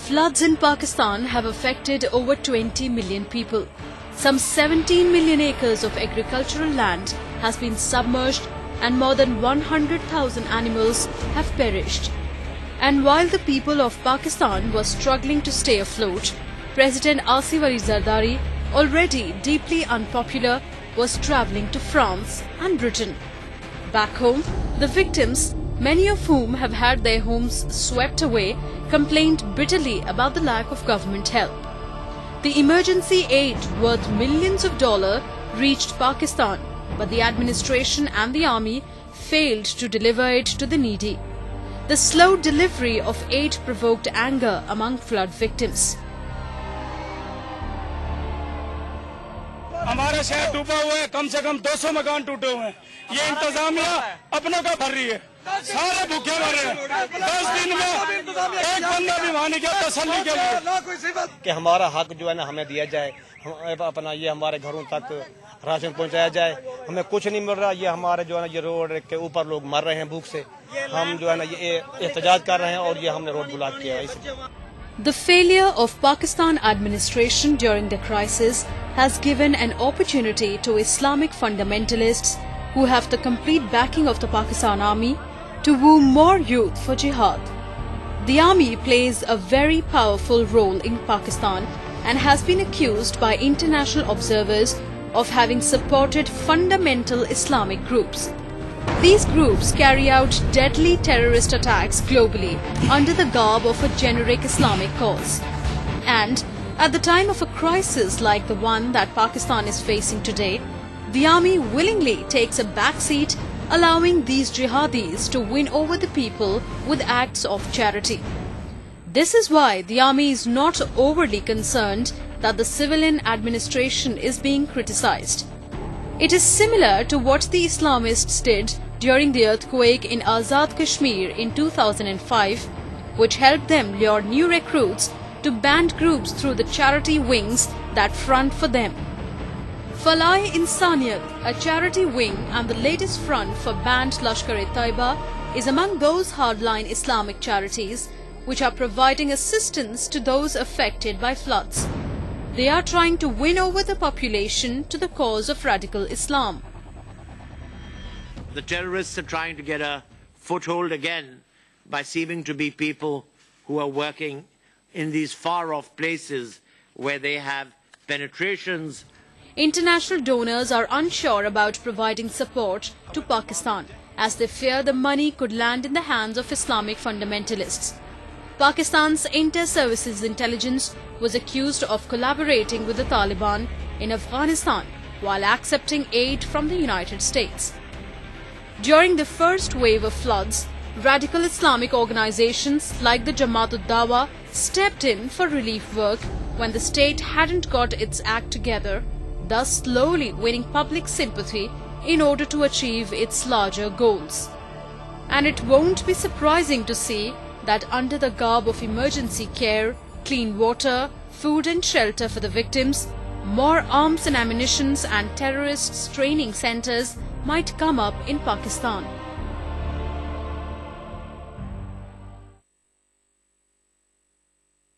Floods in Pakistan have affected over 20 million people. Some 17 million acres of agricultural land has been submerged and more than 100,000 animals have perished. And while the people of Pakistan were struggling to stay afloat, President Asif Ali Zardari, already deeply unpopular, was travelling to France and Britain. Back home, the victims, many of whom have had their homes swept away, complained bitterly about the lack of government help. The emergency aid worth millions of dollars reached Pakistan, but the administration and the army failed to deliver it to the needy. The slow delivery of aid provoked anger among flood victims. हमारा शहर डूबा हुआ है, कम से कम 200 मकान टूटे हुए हैं। ये इंतजामिया अपनों का भर रही है, सारे भूखे मर रहे हैं। 10 दिन में एक बंदा भी वहाँ नहीं गया तसल्ली के लिए कि हमारा हक जो है ना हमें दिया जाए, अपना ये हमारे घरों तक राशन पहुँचाया जाए। हमें कुछ नहीं मिल रहा, ये हमारे जो है ना ये रोड के ऊपर लोग मर रहे हैं भूख से। हम जो है ना ये एहतजाज कर रहे हैं और ये हमने रोड ब्लॉक किया है। The failure of Pakistan administration during the crisis has given an opportunity to Islamic fundamentalists who have the complete backing of the Pakistan army to woo more youth for jihad. The army plays a very powerful role in Pakistan and has been accused by international observers of having supported fundamental Islamic groups. These groups carry out deadly terrorist attacks globally under the garb of a generic Islamic cause. And at the time of a crisis like the one that Pakistan is facing today, the army willingly takes a backseat, allowing these jihadis to win over the people with acts of charity. This is why the army is not overly concerned that the civilian administration is being criticized. It is similar to what the Islamists did during the earthquake in Azad Kashmir in 2005, which helped them lure new recruits to band groups through the charity wings that front for them. Falai-e-Insaniyat, a charity wing and the latest front for banned Lashkar-e-Taiba, is among those hardline Islamic charities which are providing assistance to those affected by floods. They are trying to win over the population to the cause of radical Islam. The terrorists are trying to get a foothold again by seeming to be people who are working in these far-off places where they have penetrations. International donors are unsure about providing support to Pakistan as they fear the money could land in the hands of Islamic fundamentalists. Pakistan's inter-services intelligence was accused of collaborating with the Taliban in Afghanistan while accepting aid from the United States. During the first wave of floods, radical Islamic organizations like the Jamaat-ud-Dawa stepped in for relief work when the state hadn't got its act together, thus slowly winning public sympathy in order to achieve its larger goals. And it won't be surprising to see that under the garb of emergency care, clean water, food and shelter for the victims, more arms and ammunitions and terrorists training centers might come up in Pakistan.